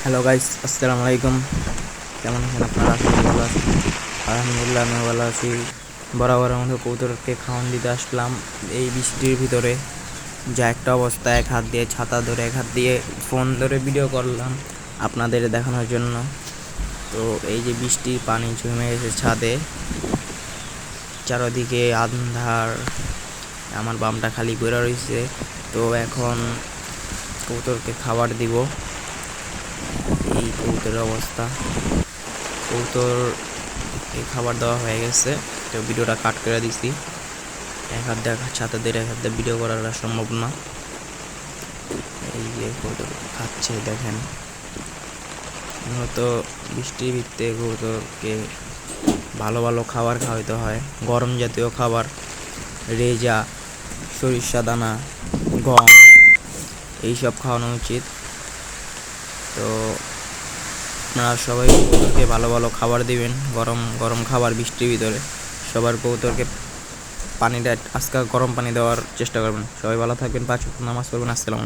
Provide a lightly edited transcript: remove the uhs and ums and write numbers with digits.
Hello guys, আসসালামু আলাইকুম। কেমন আছেন আপনারা? আশা করি ভালো আছেন। আলহামদুলিল্লাহ, আমিও ভালো আছি। বরাবরের মতো কবুতরকে খাওয়ান দিতে আসলাম এই বৃষ্টির ভিতরে। যা একটা অবস্থা, এক হাত দিয়ে ছাতা ধরে, এক হাত দিয়ে ফোন ধরে ভিডিও করলাম আপনাদের দেখানোর জন্য। তো এই যে বৃষ্টির পানি জমে গেছে ছাদে, চারদিকে আন্ধার, আমার বামটা খালি পড়ে রয়েছে। তো এখন কবুতরকে খাবার দিব। এই কবুতরের অবস্থা, কবুতর এই খাবার দেওয়া হয়ে গেছে। তো ভিডিওটা কাট করে দিছি, এক হাত দিয়ে ছাতা দিয়ে এক হাত দিয়ে ভিডিও করা সম্ভব না। এই যে কবুতর খাচ্ছে দেখেন। হয়তো বৃষ্টির ভিত্তে কবুতরকে ভালো ভালো খাবার খাওয়াইতে হয়, গরম জাতীয় খাবার, রেজা, সরিষা দানা, গম, এইসব খাওয়ানো উচিত। তো আপনারা সবাই কবুতরকে ভালো ভালো খাবার দিবেন, গরম গরম খাবার বৃষ্টির ভিতরে। সবার কবুতরকে পানিটা আজকে গরম পানি দেওয়ার চেষ্টা করবেন। সবাই ভালো থাকবেন, 5 ওয়াক্ত নামাজ পড়বেন। আসসালামু আলাইকুম।